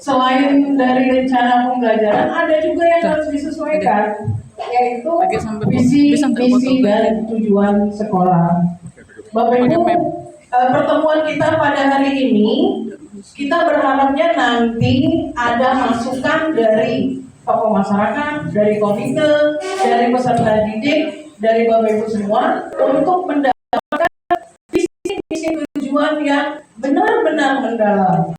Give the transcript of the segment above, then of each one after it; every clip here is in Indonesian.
selain dari rencana pembelajaran, ada juga yang harus disesuaikan, yaitu visi, misi, dan tujuan sekolah. Bapak Ibu, pertemuan kita pada hari ini, kita berharapnya nanti ada masukan dari tokoh masyarakat, dari komite, dari peserta didik, dari Bapak Ibu semua, untuk mendapatkan visi, misi, tujuan yang benar-benar mendalam.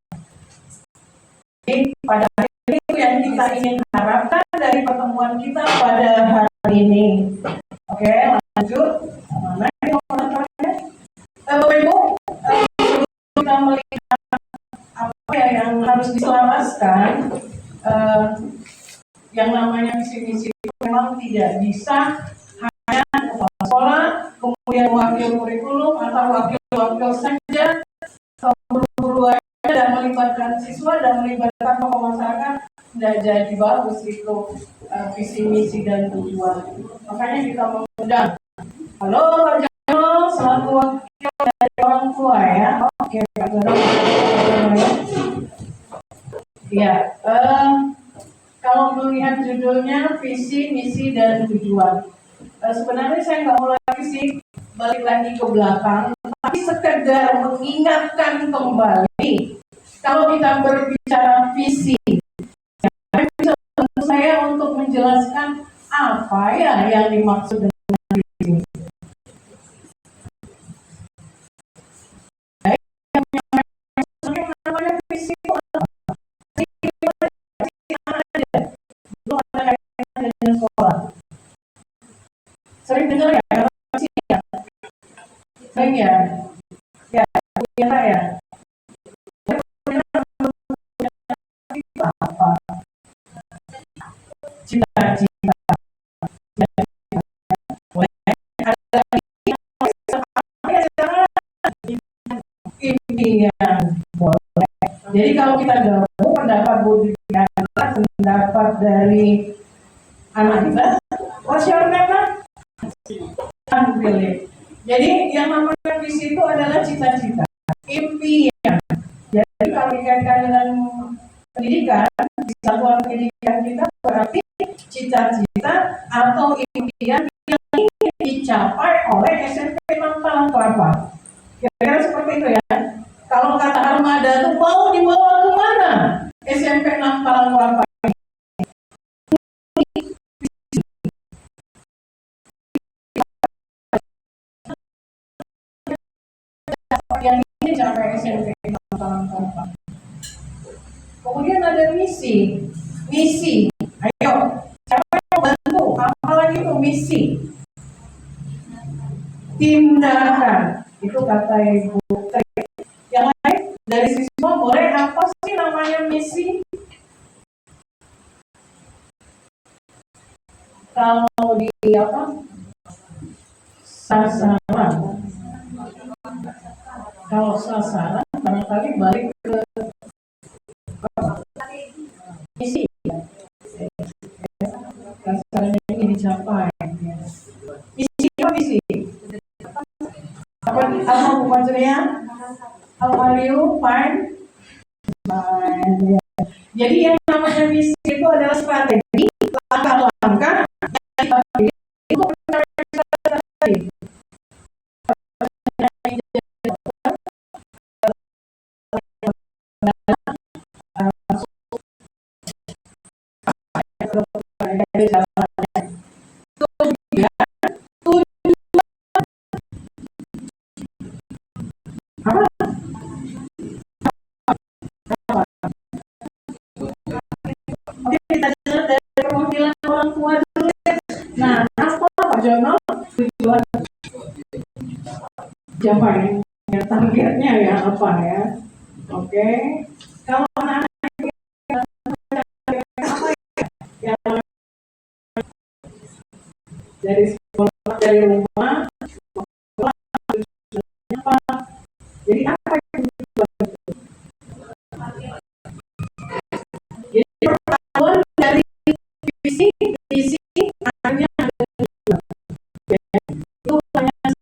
Jadi pada hari ini itu yang kita ingin harapkan dari pertemuan kita pada hari ini. Oke, lanjut. Mana ini komentarnya? Bapak Ibu, kita melihat apa ya yang harus diselaraskan. Yang namanya visi-misi memang tidak bisa hanya kepala sekolah, kemudian wakil kurikulum atau wakil-wakil saja, guru-guru dan melibatkan siswa dan melibatkan tokoh masyarakat, tidak jadi bagus itu visi misi dan tujuan. Makanya kita mengundang, halo Pak Jono, selaku wakil dari orang tua ya. Oke Pak Jono. Ya, kalau melihat judulnya visi, misi, dan tujuan, sebenarnya saya nggak mau lagi sih balik lagi ke belakang, tapi sekedar mengingatkan kembali. Kalau kita berbicara visi, ya, bisa bantu saya untuk menjelaskan apa ya yang dimaksud dengan visi. Sering dengar ya, sering ya, ya, ya. Apa? Cita-cita. Impian boleh. Jadi kalau kita gabung pendapat Bu Diana, pendapat dari anak kita, what's your name? Jadi yang namanya visi itu adalah cita-cita, impian. Jadi kalau dikaitkan dengan pendidikan, di satuan pendidikan kita berarti cita-cita atau impian yang ingin dicapai oleh SMP 6 Talang Kelapa. Kira-kira seperti itu ya. Kalau kata Armada itu mau dibawa kemana? SMP 6 Talang Kelapa. Yang ini sampai SMP 6 Talang Kelapa. Kemudian ada misi. Misi. Ayo, siapa yang bantu? Apalagi itu misi. Tindakan. Itu kata Ibu Tri. Yang lain dari siswa boleh apa sih namanya misi? Kalau di apa? Sasaran. Kalau sasaran barangkali balik ke misi. Sasarannya ingin dicapai. Misi apa misi? Apa bukan ceria? How are you? Fine? Fine. Jadi yang namanya misi itu adalah strategi, langkah-langkah yang untuk mencapai strategi. Nah, apa Pak Jono tujuan siapa yang targetnya ya apa ya? Oke, kalau anak-anak apa ya? Dari sekolah, dari rumah, sekolah, apa? Jadi apa yang tujuan? Jadi pertahuan dari visi hanya itu hanya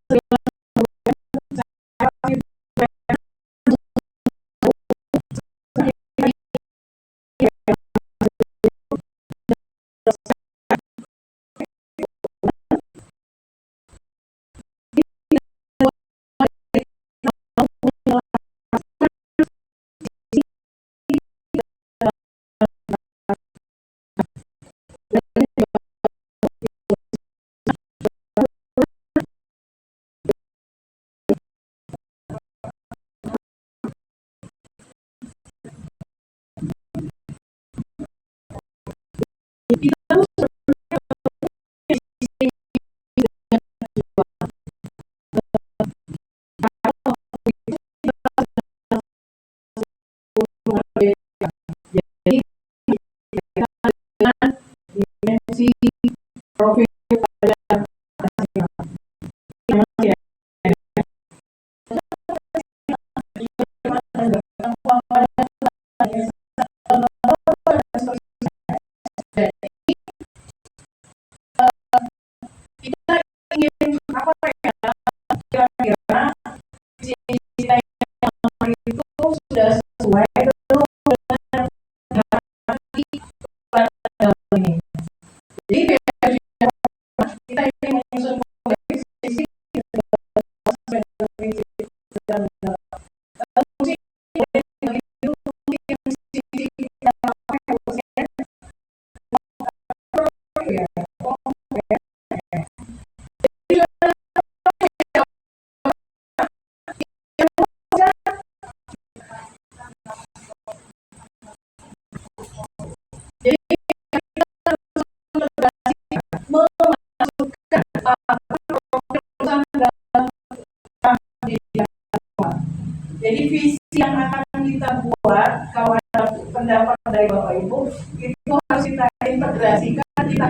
pendapat dari Bapak Ibu itu harus kita integrasikan, kita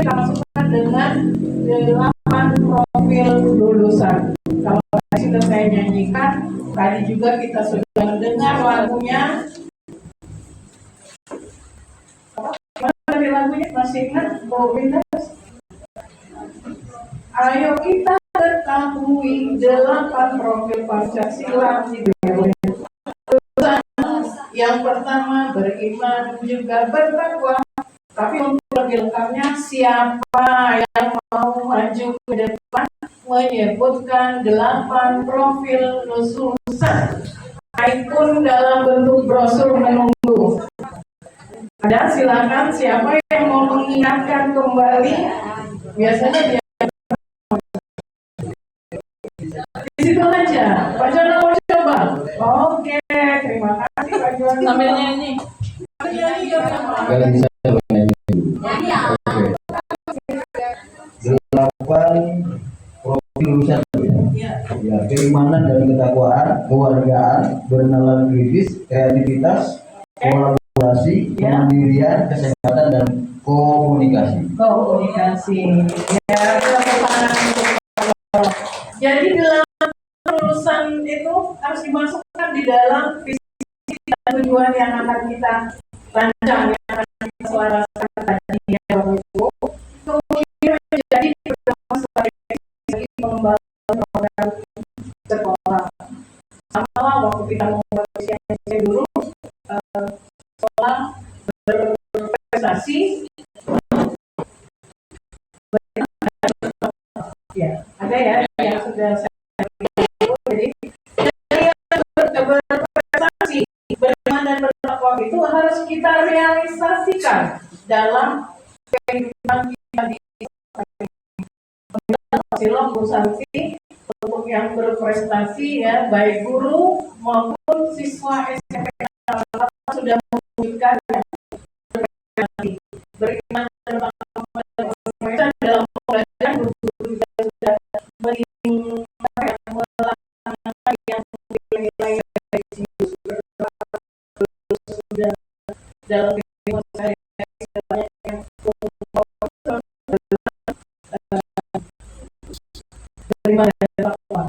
masukkan dengan 8 profil lulusan. Kalau sudah saya nyanyikan, tadi juga kita sudah mendengar lagunya. Mana dari lagunya masih ingat? Ayo kita ketahui 8 profil Pancasila. Yang pertama, beriman juga bertakwa. Tapi untuk lebih lengkapnya, siapa yang mau maju ke depan menyebutkan 8 profil lulusan, pun dalam bentuk brosur menunggu. Ada, silakan siapa yang mau mengingatkan kembali. Biasanya dia di situ aja. Pak Jono mau coba? Oke, terima kasih Pak Jono. Sambil nyanyi. Kalian bisa nyanyi. Delapan profil lulusan ya, keimanan dan ketakwaan, kewargaan, bernalar kritis, kreativitas, kolaborasi, kemandirian, kesehatan dan komunikasi. Ya, jadi dalam lulusan itu harus dimasukkan di dalam visi dan tujuan yang akan kita rancang, yang akan kita selarakan tadi ya Bapak Ibu. Kemudian menjadi pedoman strategi pengembangan program sekolah. Sama waktu kita membuat visi dulu, sekolah berprestasi. Ya, ada ya yang sudah saya jadi berprestasi, beriman dan bertakwa itu harus kita realisasikan dalam kehidupan kita di sanksi untuk yang berprestasi ya, baik guru maupun siswa SMP sudah membuktikan beriman dan bertakwa dalam pelajaran dalam beriman dan bertakwa.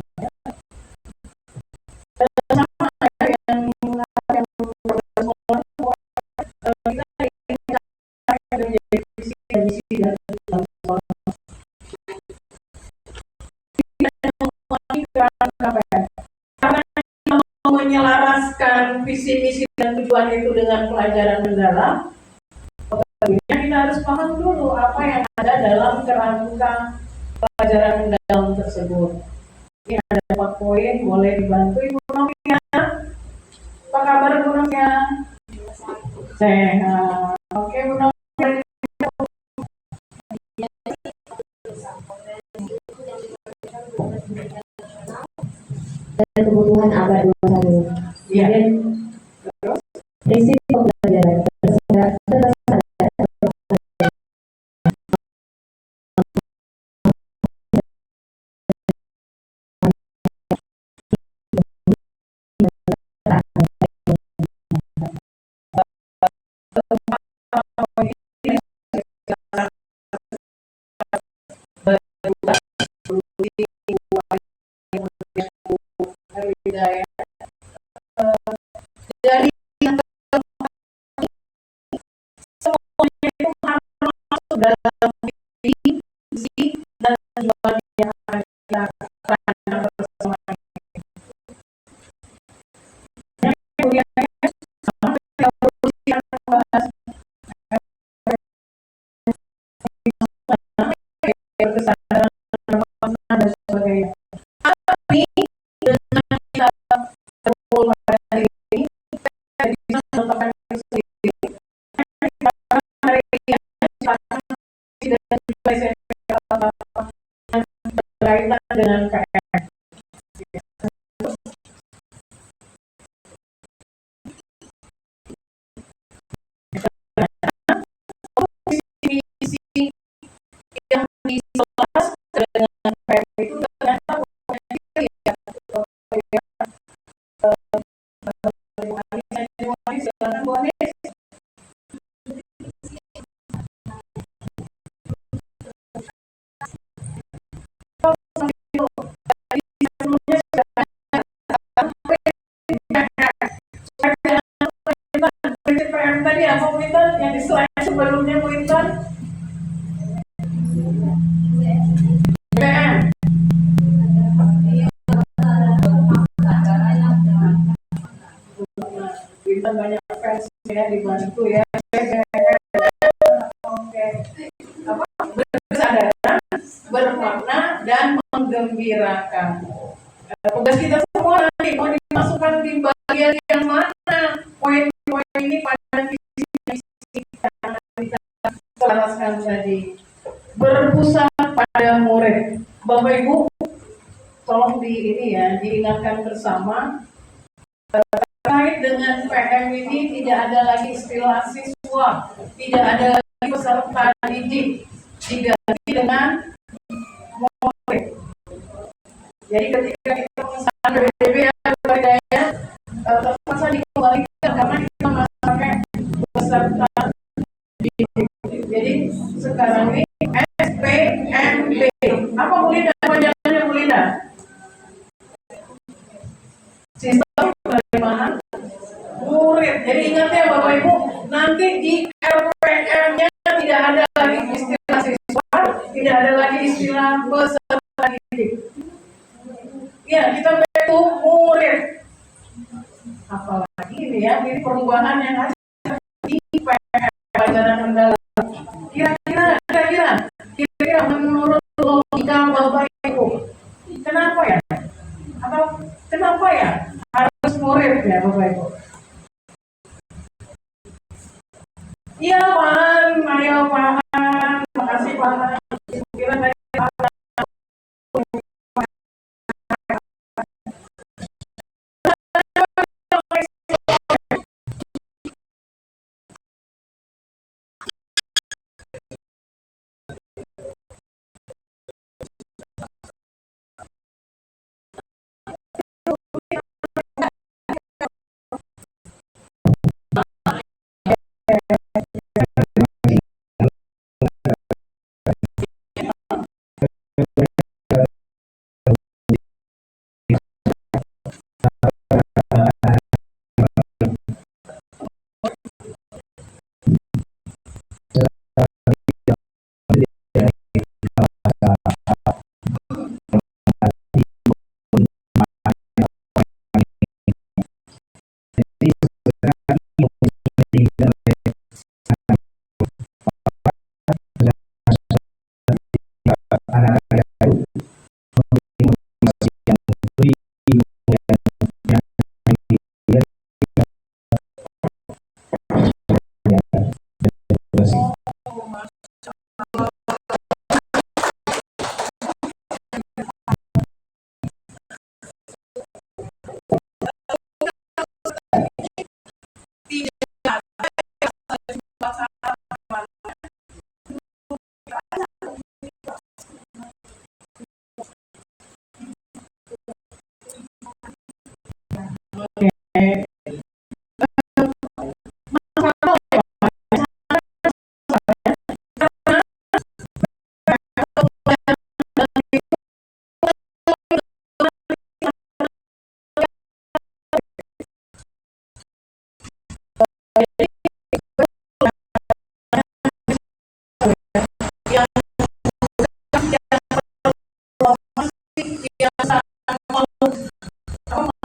Menyelaraskan visi misi dan tujuan itu dengan pelajaran mendalam, tentunya kita harus paham dulu apa yang ada dalam kerangka pelajaran mendalam tersebut. Ini ada 4 poin, boleh dibantu Ibu Novia. Apa kabar Ibu Novia? Sehat. Oke Ibu Novia. Dan kebutuhan abad 21. Iya. Prinsip pembelajaran dari semuanya itu harus masuk dalam visi dan tujuan yang akan kita rancang bersama. Kemudian kesadaran dan sebagainya. Tapi dengan kita berkumpul pada hari ini, kita bisa melakukan itu sendiri. Hari ini dan juga berkaitan dengan KM. Visi yang diselas dengan KM itu ternyata silakan Bu Anies. TPM tadi apa Bu Intan? Yang di slide sebelumnya Bu Intan? TPM. Bu Intan banyak fans ya, dibantu ya. Oke. Apa? Berkesadaran, bermakna dan menggembirakan. Tugas kita semua nanti mau dimasukkan di bagian yang mana poin-poin ini pada visi kita jelaskan tadi. Berpusat pada murid. Bapak Ibu, tolong diingatkan bersama terkait dengan PM ini tidak ada lagi istilah siswa, tidak ada lagi peserta didik, diganti dengan murid. Jadi ketika kita mengesahkan PDB ya, terpaksa dikembalikan karena kita masih pakai peserta didik. Jadi sekarang ini SPMB. Apa Bu Linda? Panjangannya Bu Linda? Sistem penerimaan murid. Jadi ingat ya Bapak Ibu, nanti di RPM-nya tidak ada lagi istilah siswa, tidak ada lagi istilah peserta didik. Ya, kita itu murid. Apalagi ini ya, ini perubahan yang ada di pelajaran mendalam. Kira-kira menurut logika Bapak Ibu, kenapa ya? Atau kenapa ya harus murid ya Bapak Ibu? Iya Pak, ayo Pak, makasih Pak. Kira dari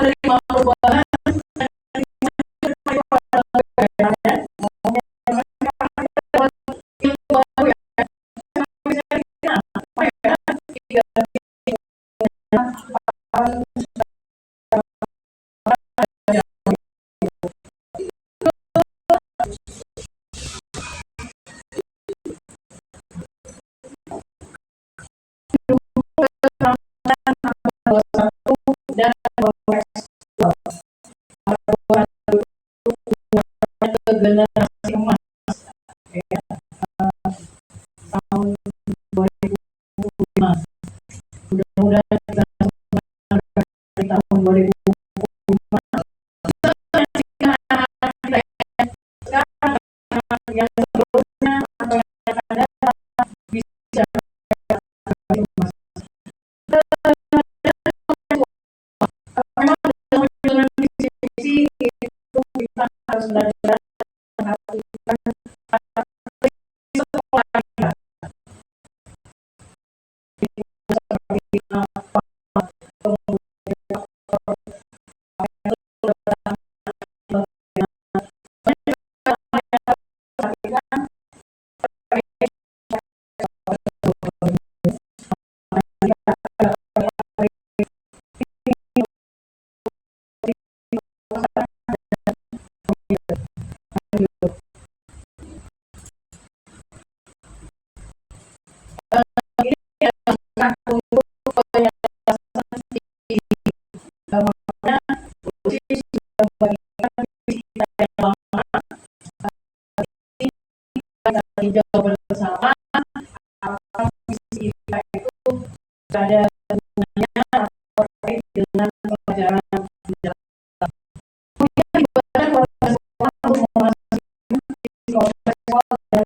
menerima perubahan dan generasi emas ya, tahun 2005. Mudah-mudahan kita di tahun 2005 sekarang yang sebelumnya atau yang ada bisa memang dengan visi itu kita harus belajar hijau bersama, apakah visi kita itu ada hubungannya atau terkait dengan pelajaran sejarah. Kemudian dibuatkan proses sekolah untuk memasuki proses sekolah dan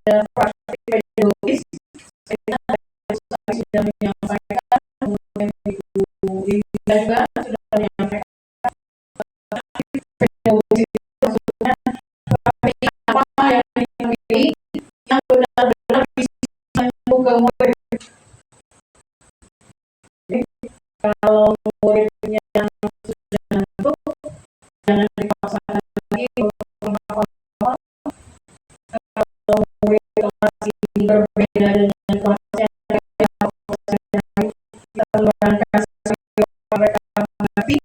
ada praktik pedagogis, sudah menyampaikan, kemudian Ibu Linda juga sudah menyampaikan pedagogis itu maksudnya praktik apa yang dimiliki yang benar-benar bisa nyambung ke murid. Jadi, kalau muridnya sudah ngantuk, jangan dipaksakan lagi untuk menghafal. Kalau murid masih berbeda dengan kelasnya, kita berangkat mereka mengerti,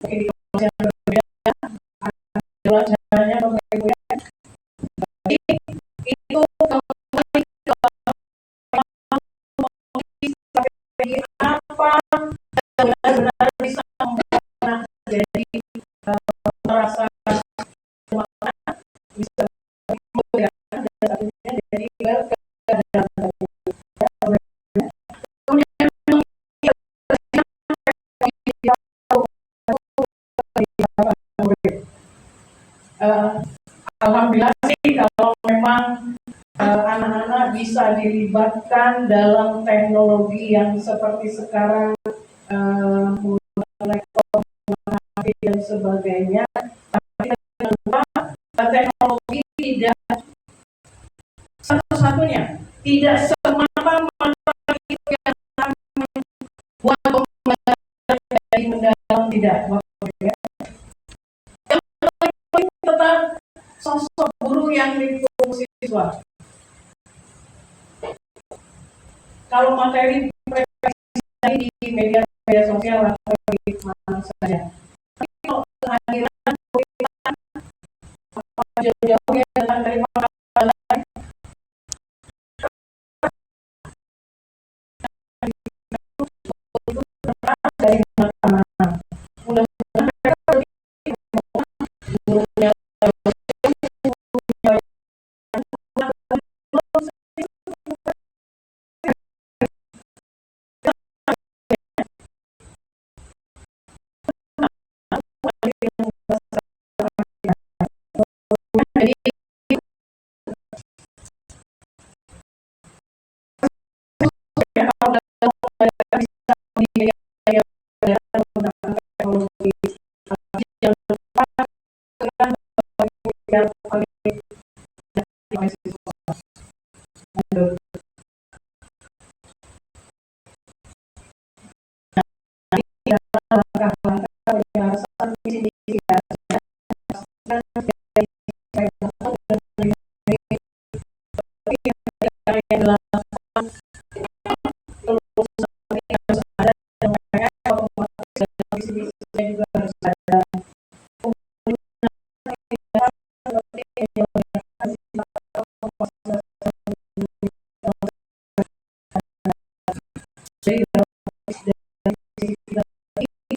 mungkin di kelas yang berbeda adalah caranya memperbaiki. Jadi itu kembali ke strategi apa yang benar-benar bisa membuat anak jadi merasa semangat, bisa ya, dan satunya jadi alhamdulillah sih kalau memang anak-anak bisa dilibatkan dalam teknologi yang seperti sekarang, laptop, dan sebagainya. Tapi teknologi tidak satu-satunya, tidak semata-mata itu yang buat pembelajaran jadi mendalam, tidak. Tetap sosok guru yang didukung siswa. Kalau materi di media sosial atau di mana saja, tapi kalau kehadiran jauh-jauhnya datang dari mana dari mana-mana. Mudah-mudahan mereka gurunya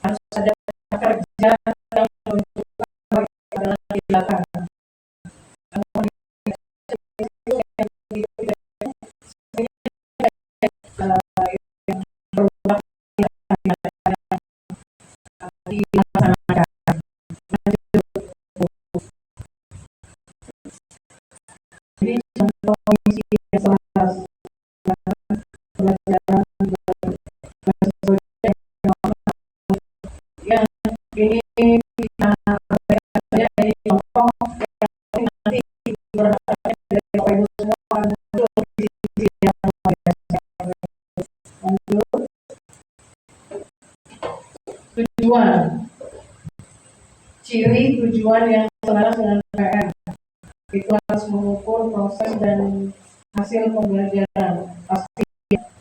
harus ada kerja yang menunjukkan di belakang. komisi yang salah pelajaran yang ini kita saja ini contoh yang nanti berharapnya dari Bapak Ibu semua muncul visi yang luar biasa. Lanjut, tujuan, ciri tujuan yang selaras dengan PR itu harus mengukur proses dan hasil pembelajaran, pasti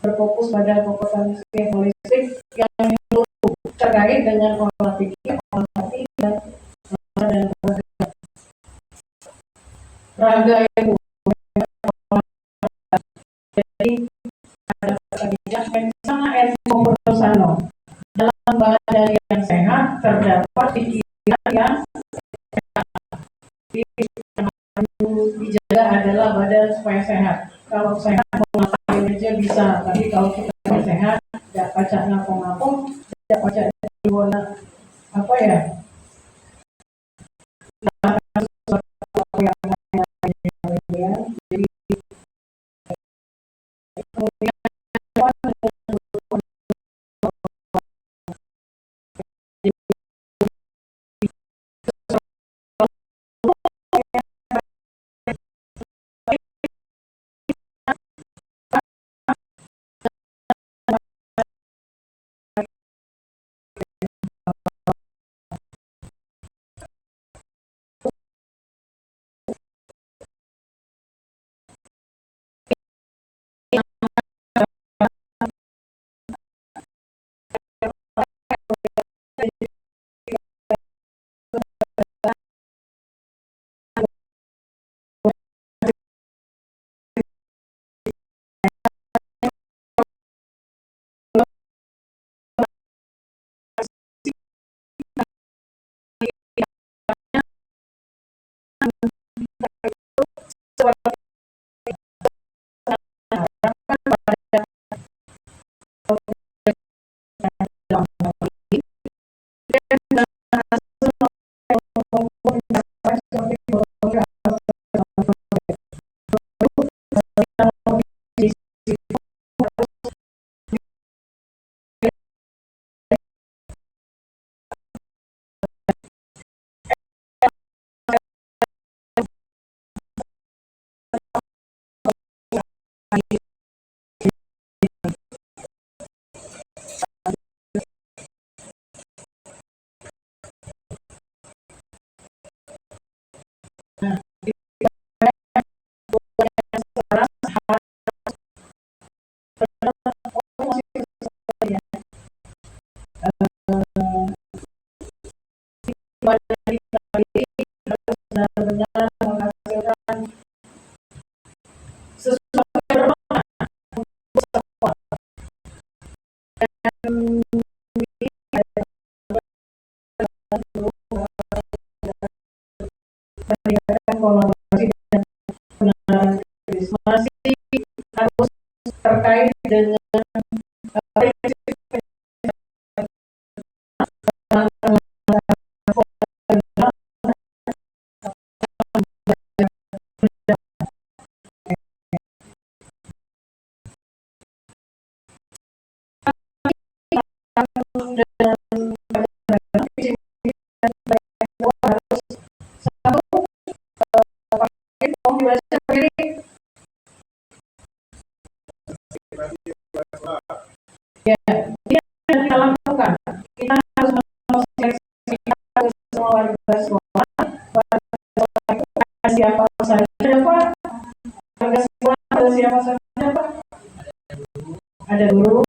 berfokus pada kompetensi holistik yang menyeluruh terkait dengan pola pikir, pola hati, dan raga yang jadi ada bijak mensana et sano. Dalam badan yang sehat terdapat pikiran yang dijaga adalah badan supaya sehat. Kalau sehat mau ngapain aja bisa, tapi kalau kita tidak sehat, tidak baca ngapung-ngapung, tidak baca apa ya? Jadi kemudian benar-benar menghasilkan sesuatu yang kolaborasi dan penanganan krisis masih harus terkait dengan ya, ini yang kita lakukan. Kita harus menseleksi semua warga sekolah. Warga sekolah itu ada siapa saja, Pak? Warga sekolah ada siapa saja, Pak? Ada guru,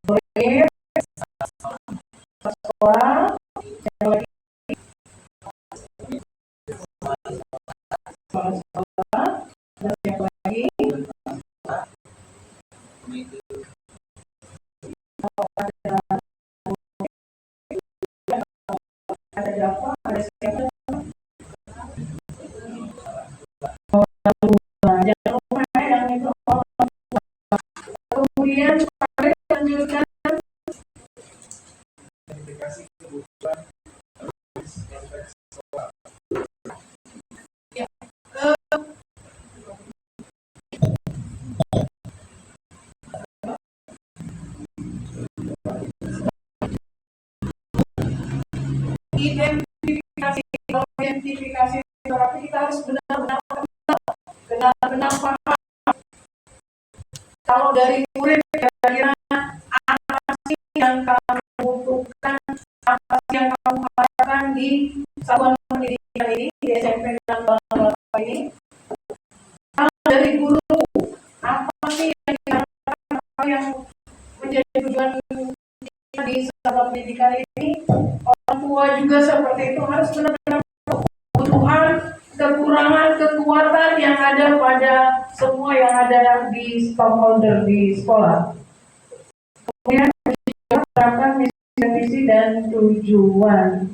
murid, sekolah, yang lagi sekolah, dan siapa lagi? Ada apa? Ada siapa? Jangan lupa yang itu. Kemudian lanjutkan. identifikasi, kalau identifikasi terapi kita harus benar-benar paham. Kalau dari murid kira-kira apa sih yang kamu butuhkan, apa sih yang kamu harapkan di satuan pendidikan ini, di SMP dan Bapak ini. Kalau dari guru, apa sih yang diharapkan, apa yang menjadi tujuan kita di satuan pendidikan ini. Orang tua juga seperti itu, harus benar-benar kebutuhan, kekurangan, kekuatan yang ada pada semua yang ada di stakeholder di sekolah. Kemudian menerapkan visi dan tujuan.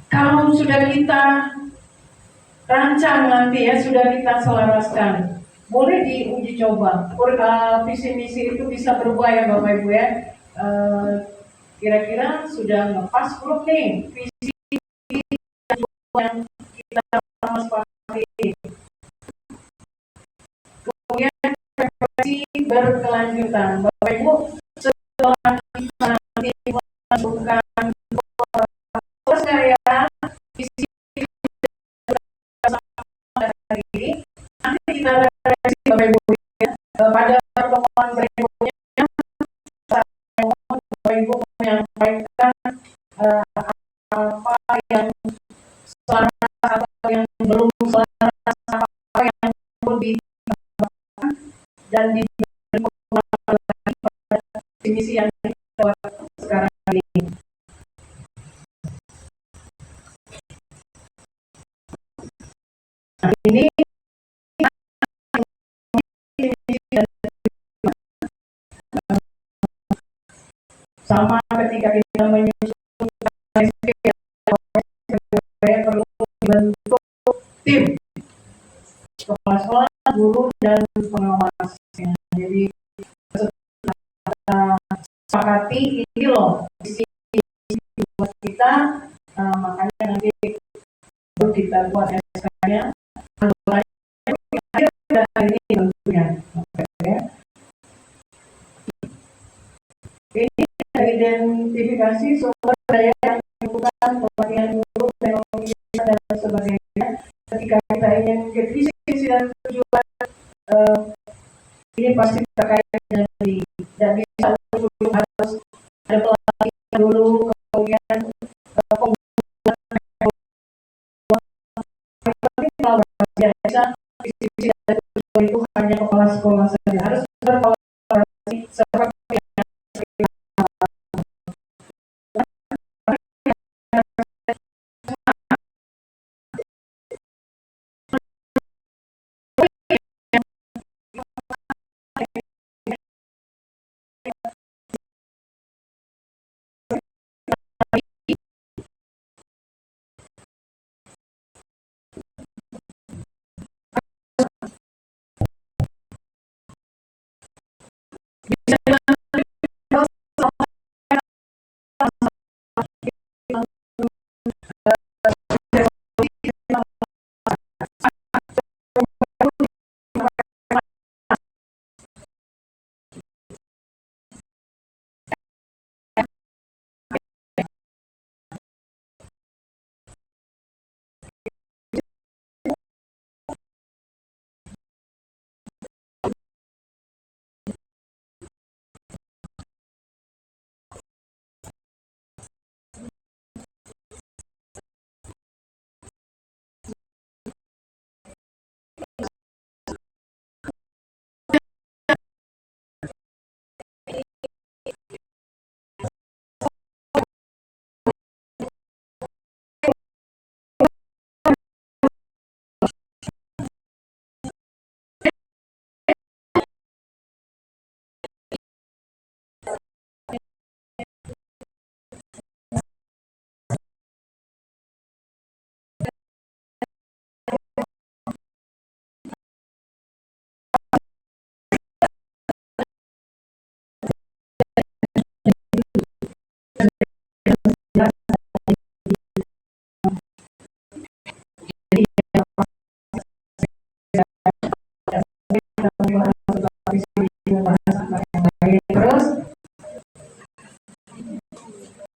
Kalau sudah kita rancang nanti ya, sudah kita selaraskan, boleh diuji coba. Visi misi itu bisa berubah ya Bapak Ibu ya. Kira-kira sudah ngepas belum nih visi yang kita sepakati. Kemudian refleksi berkelanjutan. Bapak Ibu, setelah kita nanti melakukan proses ya visi hari ini, nanti kita refleksi Bapak Ibu ya, pada pertemuan berikutnya Bapak Ibu menyampaikan apa yang selaras atau yang belum selaras, apa yang perlu ditambahkan dan diberikan lagi pada misi yang kita sekarang ini. Nah, ini sama ketika kita menyusun perlu dibentuk tim kepala sekolah, guru dan pengawasnya. Jadi kita sepakati ini loh visi buat kita, makanya nanti perlu kita buat SK-nya. Hari ini tentunya. Ini identifikasi sumber daya yang dibutuhkan, pelatihan guru, teknologi dan sebagainya. Ketika kita ingin ke visi dan tujuan, ini pasti terkait dengan diri. Tidak bisa harus ada pelatihan dulu, kemudian biasa visi dan tujuan itu hanya kepala sekolah saja, harus berkolaborasi seperti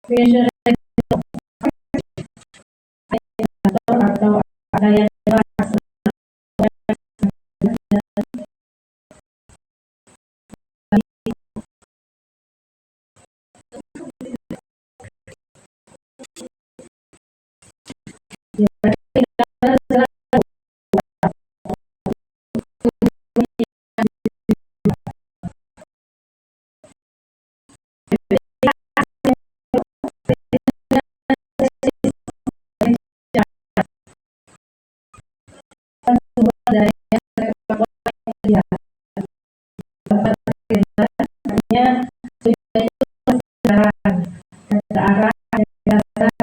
vision atau ada yang jelas. Dari ya, hanya ke arah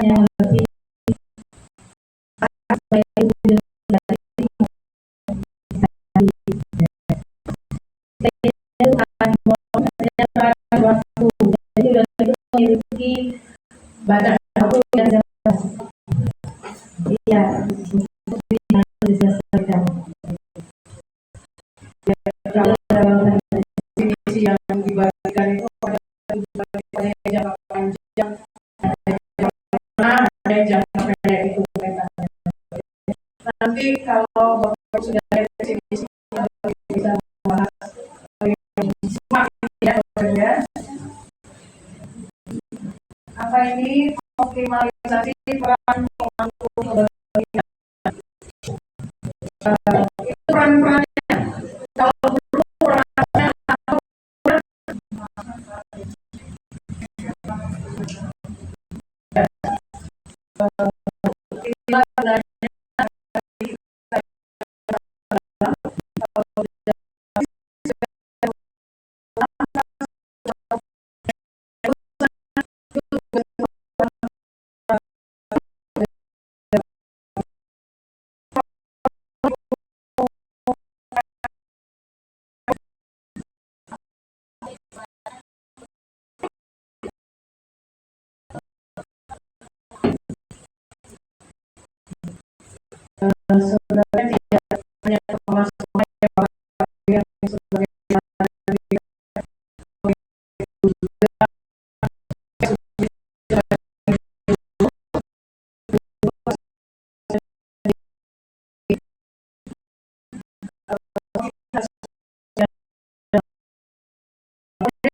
yang lebih jadi memiliki baca buku yang jelas. Iya, diselesaikan. Kalau dalam definisi yang dibagikan itu ada jangka panjang, ada jangka pendek itu mereka. Nanti kalau Bapak sudah ada definisi bisa membahas ya, ya. Apa ini optimalisasi peran pemangku kebagian? Itu peran-perannya. Kalau perlu perannya sebenarnya tidak hanya termasuk yang sebagai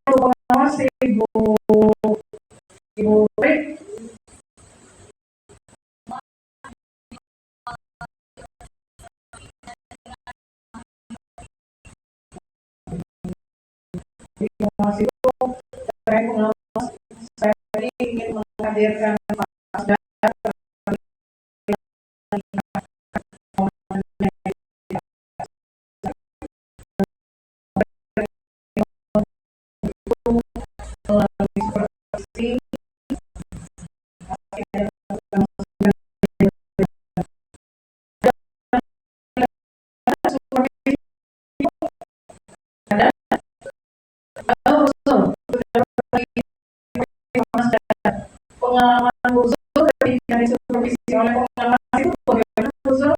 pengawas Ibu Rik. Pengawas itu saya pengawas, saya ingin menghadirkan seperti pengalaman khusus ketika disupervisi oleh pengawas itu bagaimana khusus?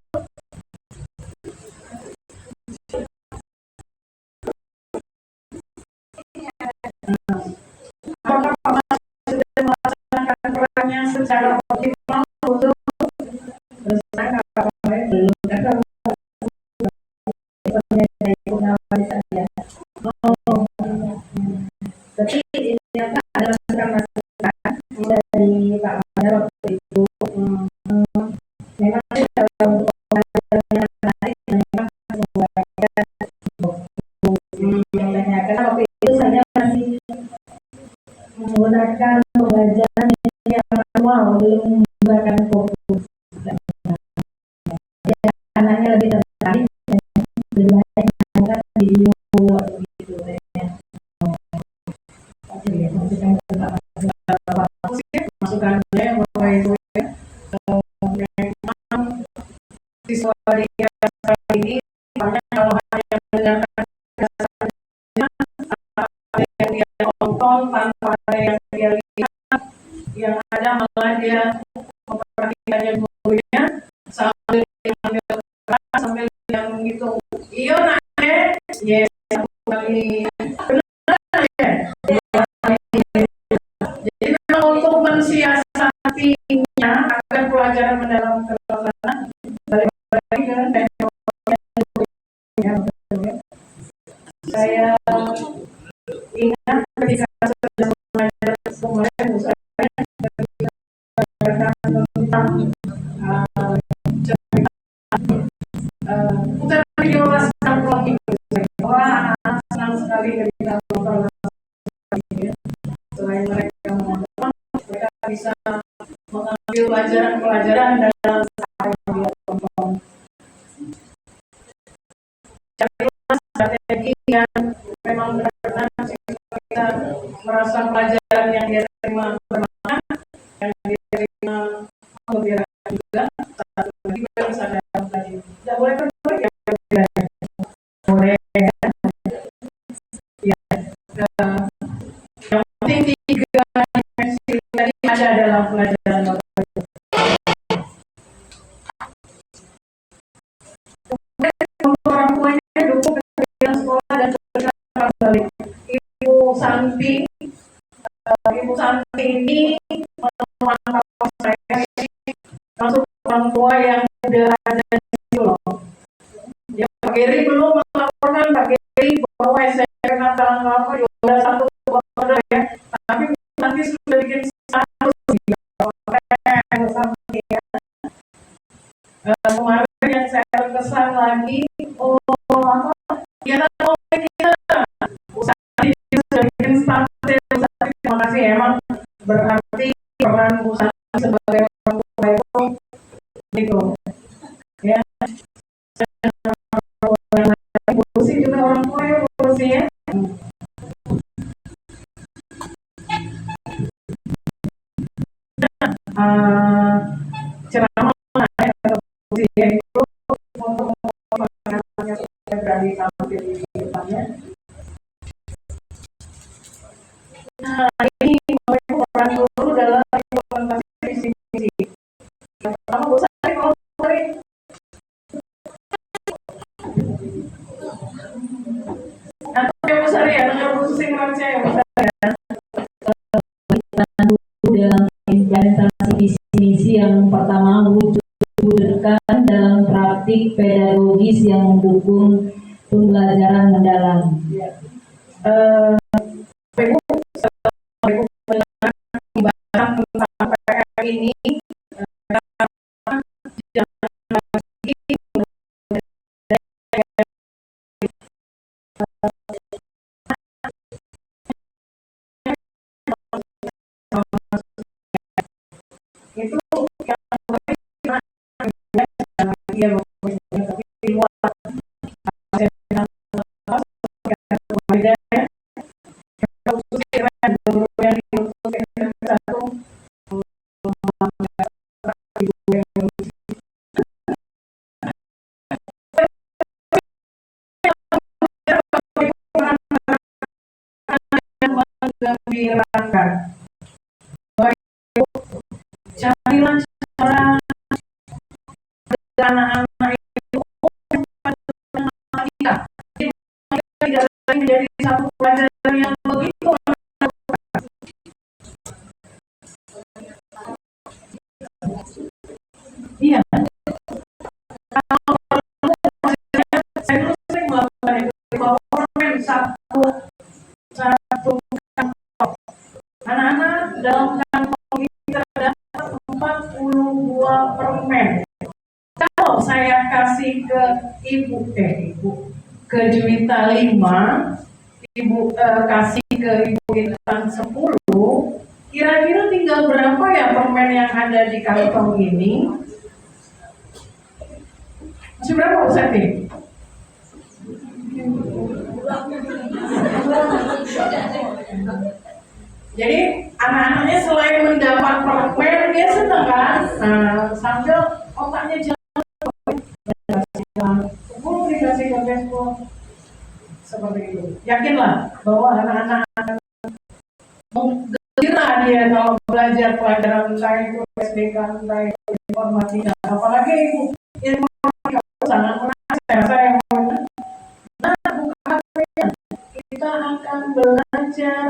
Apakah pengawas sudah melaksanakan perannya secara optimal khusus? Terus saya belum ada pengawas saja. Tapi ini adalah masukan dari Pak Mayor waktu itu. Memang dalam pembelajaran menarik memang menanyakan waktu itu saya masih menggunakan pembelajaran yang manual, belum menggunakan fokus. Anaknya lebih tertarik dan lebih banyak menggunakan video gitu. Masukannya bahwa itu memang siswa dia ini banyak kalau hanya mendengarkan yang dia tonton tanpa ada yang dia lihat, yang ada malah dia memperhatikan yang gurunya sambil sambil yang menghitung iyo nanya yes satu kali benar ya. Jadi memang untuk kemarin saya tentang putar video laskar lagi. Wah, senang sekali ketika nonton ini. Selain mereka menonton, mereka bisa mengambil pelajaran dalam apa yang dia tonton. Carilah strategi yang memang benar-benar kita merasa pelajaran yang dia terima bermanfaat, yang dia terima mengembirakan juga. Satu lagi harus ada tadi, tidak boleh berbuat ya, boleh ya. Yang penting 3 dimensi tadi ada dalam pelajaran orang tuanya dukung kegiatan sekolah dan berkata balik. Ibu Santi ini memantau saya masuk orang tua yang sudah ada di situ loh. Ya Pak Geri belum melaporkan Pak Geri bahwa saya kena tanggal sudah 1 Oktober ya, tapi nanti sudah bikin status ya. Kemarin yang saya terkesan lagi, kita sudah bikin status. Terima kasih, emang berarti peran usaha sebagai orang tua itu ya. Evolusi juga orang tua ya, evolusi ya. Ceramah evolusi itu untuk yang sudah berani tampil di depannya. Nah, ini peran guru dalam implementasi visi misi. Yang pertama, Bu Sari, kalau Sari. Nah, Bu Sari ya, dengan Bu Sing Rancaya, Bu Sari ya. Dalam implementasi visi misi yang pertama, wujudkan dalam praktik pedagogis yang mendukung pembelajaran mendalam. Ya. Ibu membahas tentang PR ini, jangan lagi itu yang di luar menggembirakan. Carilah cara anak-anak itu tidak menjadi satu pelajaran yang begitu. Iya. Saya terus sering melakukan itu. PowerPoint satu kantong. Anak-anak dalam kantong ini terdapat 42 permen. Kalau saya kasih ke ibu ke Juwita 5, ibu kasih ke ibu Intan 10, kira-kira tinggal berapa ya permen yang ada di kantong ini? Masih berapa Bu Sati? Jadi anak-anaknya selain mendapat permen, dia senang kan? Nah, sambil otaknya jalan, dikasih ke Facebook seperti itu. Yakinlah bahwa anak-anak gembira dia kalau belajar pelajaran entah itu SBK, entah itu informatika, apalagi informatika sangat menarik. Saya buka HP-nya, kita akan belajar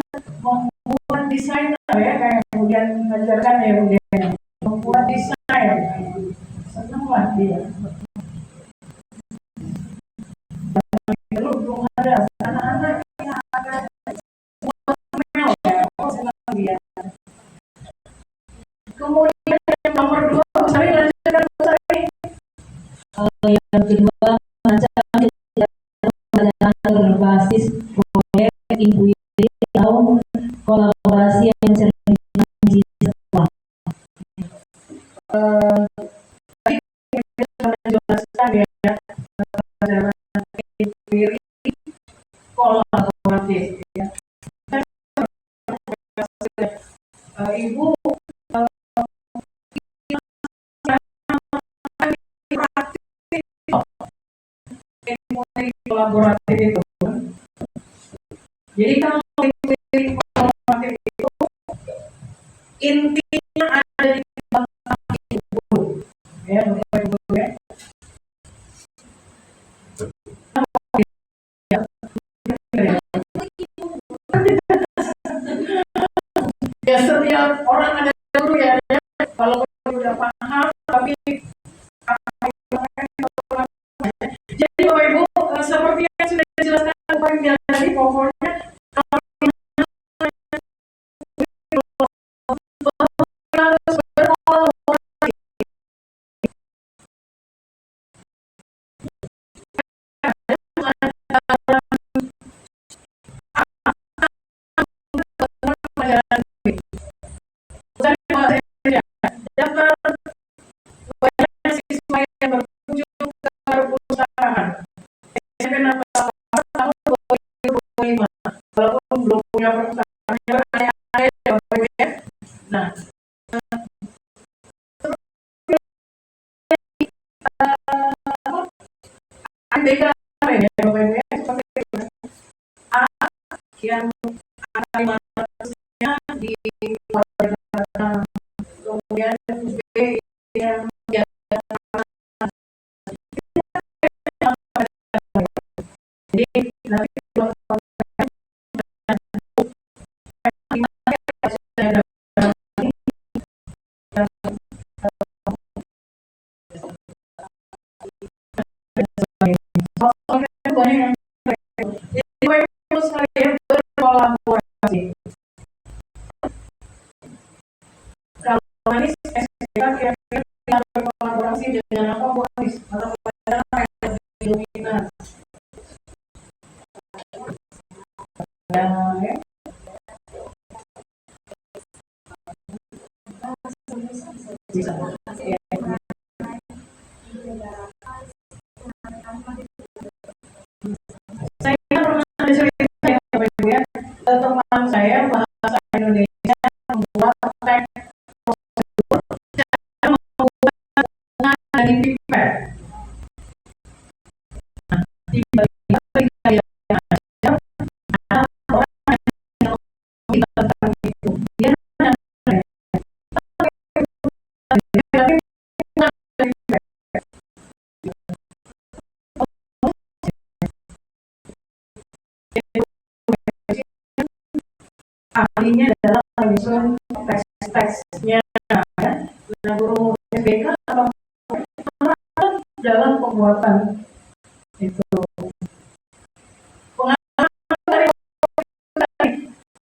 membuat desainer ya, kayak kemudian mengajarkan ya kemudian membuat desain. Senanglah dia. Belum ada anak-anak yang ada senang dia. Kemudian yang nomor 2, Bu Sari lanjutkan, Bu Sari. Yang kedua, merancang pembelajaran berbasis proyek intuitif atau kolaborasi yang mencerminkan misi sekolah. Tadi kita sudah menjelaskan ya, pelajaran intuitif kolaboratif ya. Ibu kolaboratif itu. Jadi kalau kolaboratif itu intinya ada di belakang ibu, ya Bapak Ibu ya. Ya setiap orang ada guru ya, kalau udah paham tapi jadi Bapak Ibu seperti yang sudah dijelaskan Bapak Ibu tadi, pokoknya harus berkolaborasi. Jangan banyak siswa yang berkunjung ke perpustakaan. Kenapa? Tahun 2025, walaupun belum punya perpustakaan yang ada ya Bapak Ibu ya. Nah, ABK ya Bapak Ibu ya, seperti itu. A yang animasinya di warna, kemudian B yang jadi nanti berkolaborasi. Kalau ini SPK kira-kira berkolaborasi dengan apa Bu Anis? Atau pelajaran yang dominan? Ya. Bisa. Ya. Saya pernah cerita ya Bapak Ibu ya, teman saya bahasa Indonesia membuat teks prosedur cara membuat bunga dari pipet. Nah, tiba-tiba ketika dia ngajar, ada orang yang ngomongin tentang itu. Dia nanya, dari bunga dari pipet. Ahlinya dalam menyusun teks-teksnya ya. Nah, guru SBK atau dalam pembuatan itu pengalaman dari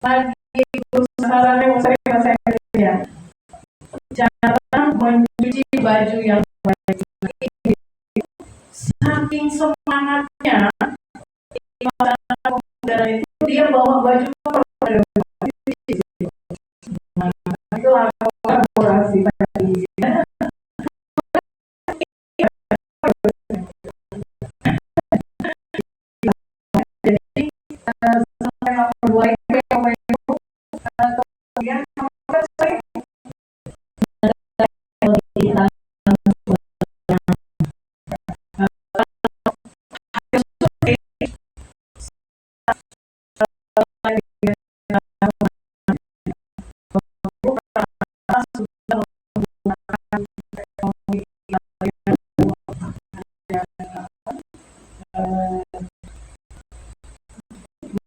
bagi guru sasarannya bahasa Indonesia, cara mencuci baju yang baik. Saking semangatnya di masa pemuda itu, dia bawa baju itu kolaborasi tadi. Jadi sampai nomor 2 itu kemudian nomor 3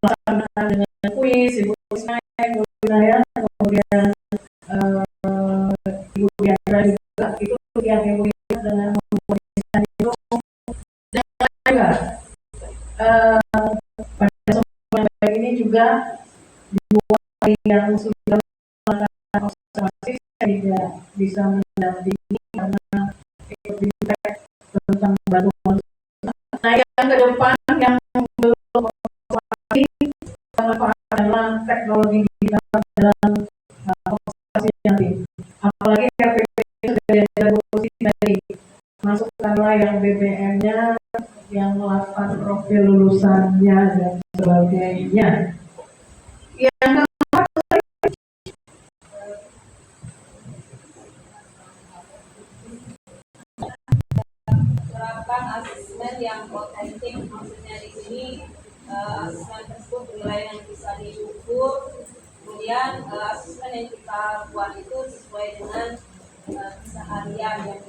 melaksanakan dengan kuis, ibu saya, kemudian bisa mendampingi karena ikut feedback tentang bantuan. Nah, yang ke depan yang belum lagi adalah teknologi digital dalam konservasi nanti. Apalagi RPP sudah diadopsi tadi, masukkanlah yang BBM-nya, yang melakukan profil lulusannya dan sebagainya. Yang keempat, terapkan asesmen yang otentik, maksudnya di sini asesmen tersebut penilaian yang bisa diukur, kemudian asesmen yang kita buat itu sesuai dengan keseharian yang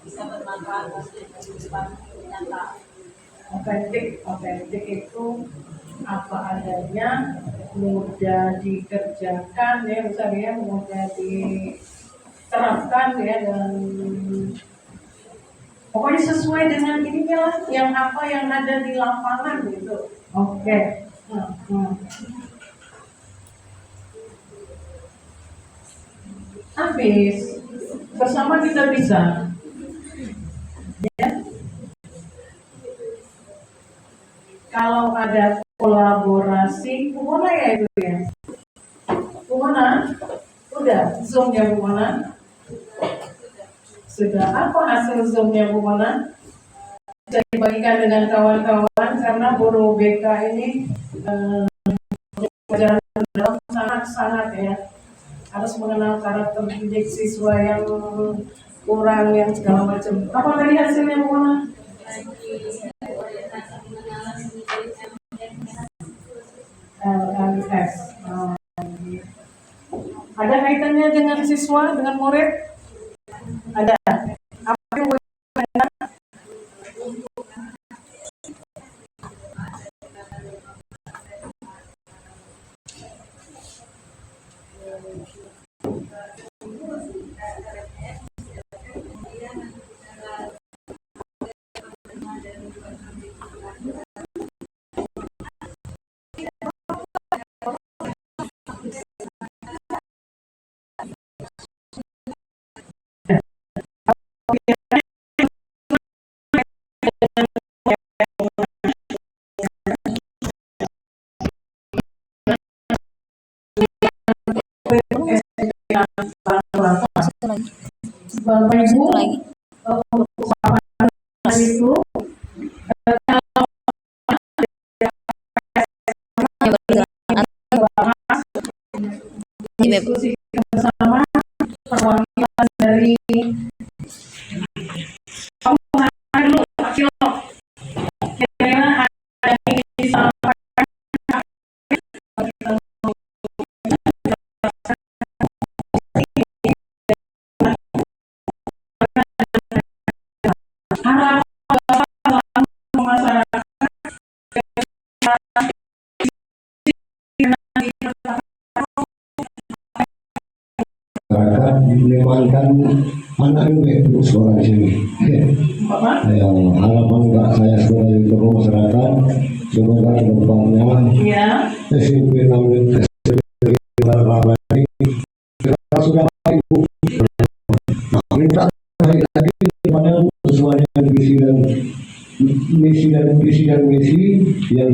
bisa bermanfaat untuk kehidupan nyata. Otentik itu apa adanya, mudah dikerjakan ya, misalnya mudah diterapkan ya, dan pokoknya sesuai dengan ini lah, yang apa yang ada di lapangan gitu. Oke. Habis bersama kita bisa. Ya. Kalau ada kolaborasi, Kumona ya itu ya. Kumona, udah Zoom-nya Kumona. Sudah, apa hasil Zoom-nya Kumona? Bisa dibagikan dengan kawan-kawan karena guru BK ini pelajaran dalam sangat-sangat ya, harus mengenal karakter didik siswa yang kurang, yang segala macam. Apa tadi hasilnya Kumona? LMS. Ada kaitannya dengan siswa, dengan murid? Ada. Apa yang ada? Bapak Ibu, itu diskusi bersama perwakilan dari kira-kira ada yang ingin disampaikan. Masyarakat menyemankan anak itu sekolah di sini. Ya, harapan enggak saya sebagai tokoh masyarakat, semoga kedepannya SMP 6 SMP ini sudah ibu minta lagi kepada sesuai dengan visi dan misi yang